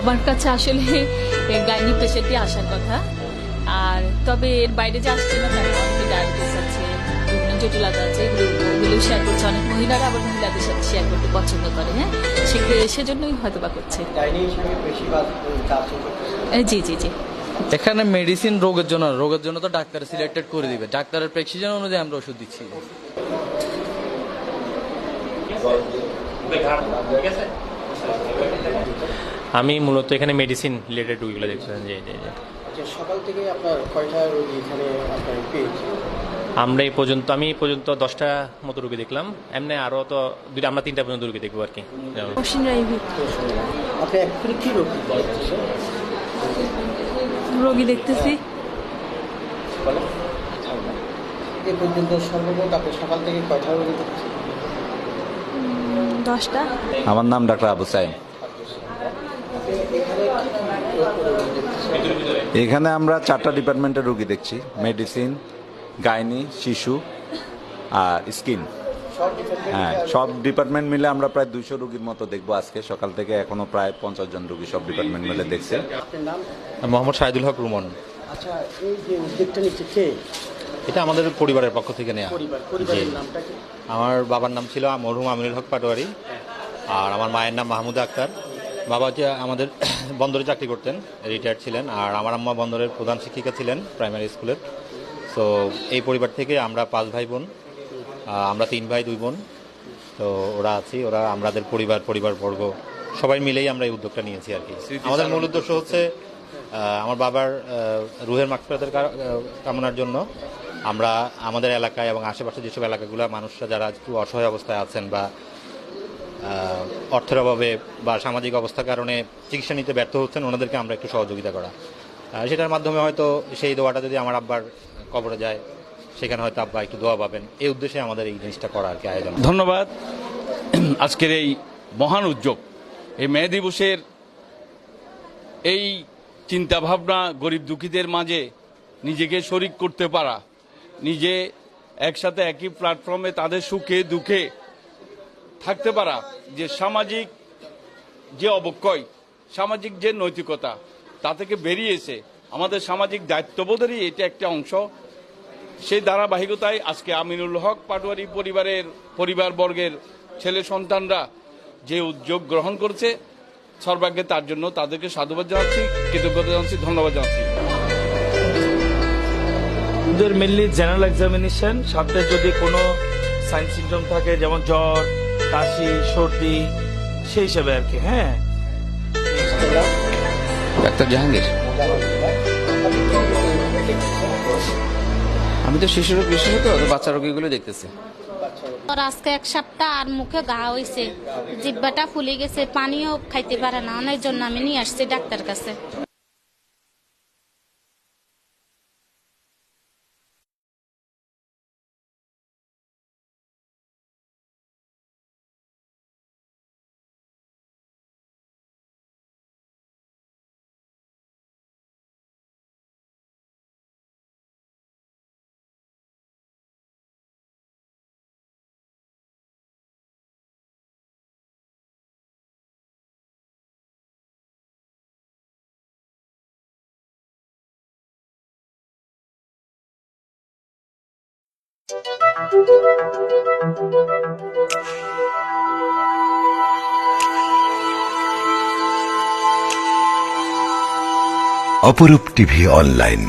আমার কাছে আসলে গাইনি পেশেন্টই আসার কথা, আর তবে এর বাইরে যে আসছে না তারা অনেকে ডায়াবেটিস আছে, বিভিন্ন জটিলতা আছে, ওগুলো শেয়ার করছে। অনেক মহিলারা আবার মহিলাদের সাথে শেয়ার করতে পছন্দ করে। হ্যাঁ, সেজন্যই হয়তো বা করছে। জি জি জি। এখানে মেডিসিন রোগের জন্য তো ডাক্তার সিলেক্টেড করে দিবে, ডাক্তারের প্রেসক্রিপশন অনুযায়ী আমরা ওষুধ দিচ্ছি। আমি মূলত এখানে মেডিসিন রিলেটেড রোগীগুলো দেখছিলাম। সকাল থেকে আপনার কয়টা রোগী এখানে আপনার পেয়েছে? আমি এই পর্যন্ত 10টা মতো রোগী দেখলাম। এমনি আরো তো আমরা 3টা পর্যন্ত রোগী দেখবো আর কি। আপনি এখন কি রোগী দেখতেছি। এ পর্যন্ত সর্বমোট আপনি সকাল থেকে কয়টা রোগী দেখছেন? 10টা। আমার নাম ডাক্তার আবু সাইম। এখানে আমরা 4টা ডিপার্টমেন্টের রোগী দেখছি, মেডিসিন, গাইনি, শিশু আর স্কিন। হ্যাঁ, সব ডিপার্টমেন্ট মিলে আমরা প্রায় 200 রোগীর মতো দেখবো আজকে সকাল থেকে। এখনো প্রায় 50 জন রোগী সব ডিপার্টমেন্ট মিলে দেখছে। মোহাম্মদ শাহিদুল হক রুমন। আচ্ছা, এই যে উদ্যোগটা নিচ্ছে কে? এটা আমাদের পরিবারের পক্ষ থেকে নেওয়া। পরিবারের নামটা কি? আমার বাবার নাম ছিল মরহুম আমিনুল হক পাটোয়ারি, আর আমার মায়ের নাম মাহমুদা আক্তার। বাবা যে আমাদের বন্দরে চাকরি করতেন, রিটায়ার্ড ছিলেন, আর আমার আম্মা বন্দরের প্রধান শিক্ষিকা ছিলেন প্রাইমারি স্কুলের। তো এই পরিবার থেকে আমরা 5 ভাই বোন, আমরা 3 ভাই 2 বোন। তো ওরা আমাদের পরিবারবর্গ সবাই মিলেই আমরা এই উদ্যোগটা নিয়েছি আর কি। আমাদের মূল উদ্দেশ্য হচ্ছে আমার বাবার রুহের মাগফিরাতের কামনার জন্য আমরা আমাদের এলাকায় এবং আশেপাশে যেসব এলাকাগুলো মানুষরা যারা একটু অসহায় অবস্থায় আছেন বা অর্থের অভাবে বা সামাজিক অবস্থার কারণে চিকিৎসা নিতে ব্যর্থ হচ্ছেন, ওনাদেরকে আমরা একটু সহযোগিতা করা। সেটার মাধ্যমে হয়তো সেই দোয়াটা যদি আমার আব্বার কবরে যায়, সেখানে হয়তো আব্বা একটু দোয়া পাবেন। এই উদ্দেশ্যে আমাদের এই জিনিসটা করা আর কি, আয়োজন। ধন্যবাদ। আজকের এই মহান উদ্যোগ, এই মে দিবসের এই চিন্তাভাবনা, গরিব দুঃখীদের মাঝে নিজেকে শরিক করতে পারা, নিজে একসাথে একই প্ল্যাটফর্মে তাদের সুখে দুঃখে থাকতে পারা, যে সামাজিক যে অবক্ষয়, সামাজিক যে নৈতিকতা, তা থেকে বেরিয়েছে আমাদের সামাজিক দায়িত্ববোধেরই এটা একটা অংশ। সেই ধারাবাহিকতায় আজকে আমিনুল হক পাটোয়ারি পরিবারবর্গের ছেলে সন্তানরা যে উদ্যোগ গ্রহণ করছে, সর্বাগ্যে তার জন্য তাদেরকে সাধুবাদ জানাচ্ছি, কৃতজ্ঞতা জানাচ্ছি, ধন্যবাদ জানাচ্ছি। ওদের মেনলি জেনারেল এক্সামিনেশন, সাথে যদি কোনো সাইন সিমটম থাকে যেমন জ্বর, কাশি, সর্দি, সেই হিসাবে আর কি। হ্যাঁ, ডাক্তার জাহাঙ্গীর। আমি তো শিশু রোগ বিশেষত বাচ্চা রোগীগুলো দেখতেছি। ওর আজকে 1 সপ্তাহ আর মুখে ঘা হয়েছে, জিহ্বাটা ফুলে গেছে, পানিও খাইতে পারে না। অনেক জন্য আমি নিয়ে আসছি ডাক্তার কাছে। অপরূপ টিভি অনলাইন।